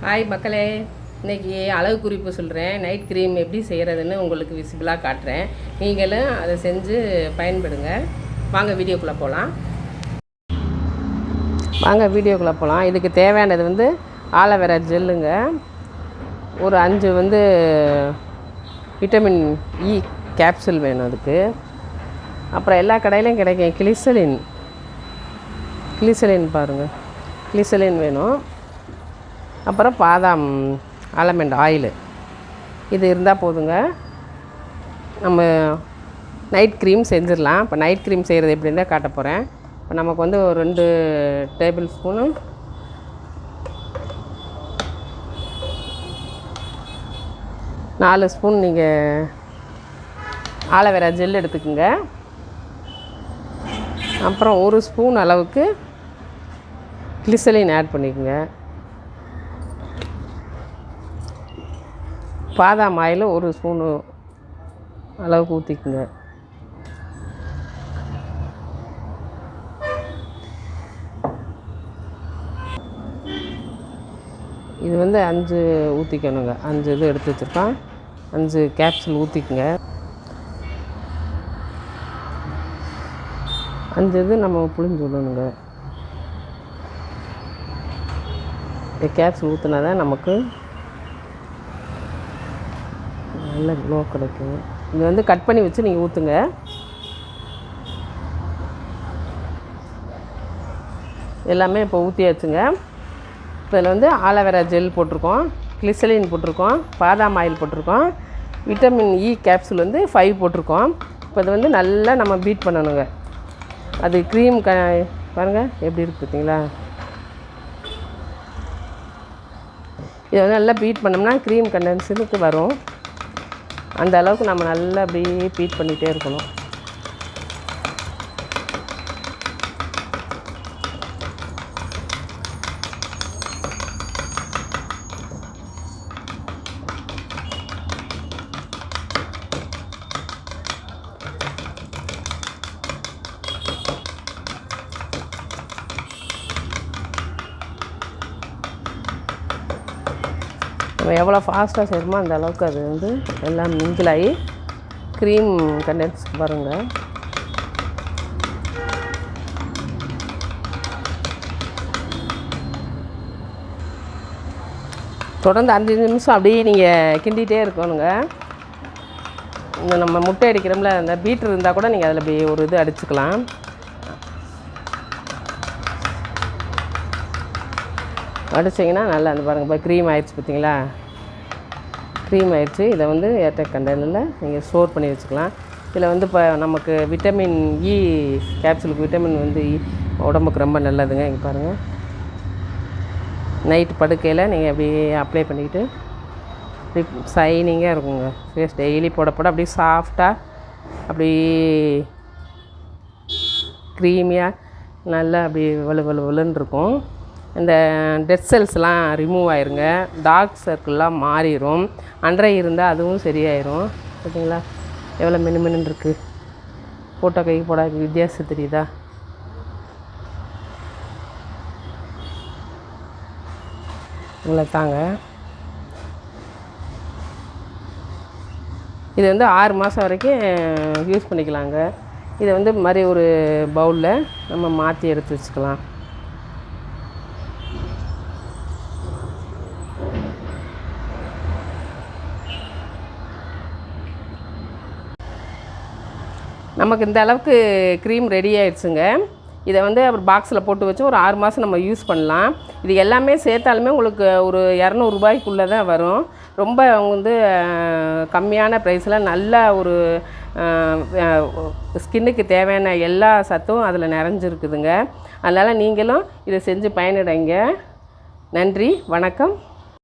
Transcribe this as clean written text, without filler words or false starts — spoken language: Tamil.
ஹாய் மக்களே, இன்றைக்கி அளவு குறிப்பு சொல்கிறேன். நைட் க்ரீம் எப்படி செய்கிறதுன்னு உங்களுக்கு விசிபிளாக காட்டுறேன். நீங்களும் அதை செஞ்சு பயன்படுங்க. வாங்க வீடியோக்குள்ளே போகலாம். இதுக்கு தேவையானது ஆலோவேரா ஜெல்லுங்க, ஒரு 5 விட்டமின் இ கேப்சூல் வேணும் அதுக்கு. அப்புறம் எல்லா கடையிலையும் கிடைக்கும் கிளிசலின் பாருங்கள், கிளிசலின் வேணும். அப்புறம் பாதாம் ஆல்மண்ட் ஆயில், இது இருந்தால் போதுங்க. நம்ம நைட் க்ரீம் செஞ்சிடலாம். இப்போ நைட் க்ரீம் செய்கிறது எப்படின்னு காட்ட போகிறேன். இப்போ நமக்கு ஒரு 2 டேபிள் ஸ்பூனு நாலு ஸ்பூன் நீங்கள் ஆலோவேரா ஜெல் எடுத்துக்கோங்க. அப்புறம் 1 ஸ்பூன் அளவுக்கு கிளிசலின் ஆட் பண்ணிக்கோங்க. பாதாம் ஆயில் 1 ஸ்பூனு அளவுக்கு ஊற்றிக்குங்க. இது 5 ஊற்றிக்கணுங்க. 5 இது எடுத்து வச்சுருக்கோம். 5 கேப்சூல் ஊற்றிக்குங்க. 5 இது நம்ம புழிஞ்சு விடணுங்க. இந்த கேப்சூல் ஊற்றினா தான் நமக்கு நல்ல க்ளோ கிடைக்கும். இது கட் பண்ணி வச்சு நீங்கள் ஊற்றுங்க. எல்லாமே இப்போ ஊற்றியாச்சுங்க. இப்போ இதில் ஆலோவேரா ஜெல் போட்டிருக்கோம், கிளிசலின் போட்டிருக்கோம், பாதாம் ஆயில் போட்டிருக்கோம், விட்டமின் இ கேப்சூல் 5 போட்டிருக்கோம். இப்போ இது நல்லா நம்ம பீட் பண்ணணுங்க. அது க்ரீம் பாருங்கள் எப்படி இருக்குது பார்த்தீங்களா? இதை நல்லா பீட் பண்ணோம்னா க்ரீம் கண்டென்சருக்கு வரும். அந்த அளவுக்கு நம்ம நல்லா அப்படியே பீட் பண்ணிகிட்டே இருக்கணும். நம்ம எவ்வளோ ஃபாஸ்ட்டாக செய்யணுமோ அந்த அளவுக்கு அது எல்லாம் மிங்கிளாகி க்ரீம் கண்டென்ஸ் பாருங்கள். தொடர்ந்து 5 நிமிஷம் அப்படியே நீங்கள் கிண்டிகிட்டே இருக்கணுங்க. இந்த நம்ம முட்டை அடிக்கிறோம்ல, அந்த பீட்ரு இருந்தால் கூட நீங்கள் அதில் அப்படியே ஒரு இது அடிச்சுக்கலாம். அடிச்சிங்கன்னா நல்லா பாருங்கள். இப்போ க்ரீம் ஆயிடுச்சு பார்த்தீங்களா? க்ரீம் ஆயிடுச்சு. இதை ஏர்டைட் கண்டெய்னரில் நீங்கள் ஸ்டோர் பண்ணி வச்சுக்கலாம். இதில் இப்போ நமக்கு விட்டமின் இ கேப்சூலுக்கு விட்டமின் இ உடம்புக்கு ரொம்ப நல்லதுங்க. இங்கே பாருங்கள், நைட்டு படுக்கையில் நீங்கள் அப்படியே அப்ளை பண்ணிக்கிட்டு அப்படி ஷைனிங்காக இருக்குங்க. ஃபேஸ் டெய்லி போட அப்படியே சாஃப்டாக அப்படியே க்ரீமியாக நல்லா அப்படி வலுன்னு இருக்கும். இந்த டெட் செல்ஸ்லாம் ரிமூவ் ஆயிருங்க. டார்க் சர்க்கிள்லாம் மாறிடும். அன்றை இருந்தால் அதுவும் சரியாயிரும். பார்த்தீங்களா எவ்வளோ மினுமின்னு இருக்குது? போட்டோ கைக்கு போட வித்தியாசம் தெரியுதா? இவ்வளோ தாங்க. இது 6 மாதம் வரைக்கும் யூஸ் பண்ணிக்கலாங்க. இதை மாதிரி ஒரு பவுலில் நம்ம மாற்றி எடுத்து வச்சுக்கலாம். நமக்கு இந்த அளவுக்கு க்ரீம் ரெடி ஆகிடுச்சுங்க. இதை அப்புறம் பாக்ஸில் போட்டு வச்சு ஒரு 6 மாதம் நம்ம யூஸ் பண்ணலாம். இது எல்லாமே சேர்த்தாலுமே உங்களுக்கு ஒரு 200 ரூபாய்க்குள்ளே தான் வரும். ரொம்ப கம்மியான ப்ரைஸில் நல்ல ஒரு ஸ்கின்னுக்கு தேவையான எல்லா சத்தும் அதில் நிறைஞ்சிருக்குதுங்க. அதனால் நீங்களும் இதை செஞ்சு பயனிடைங்க. நன்றி, வணக்கம்.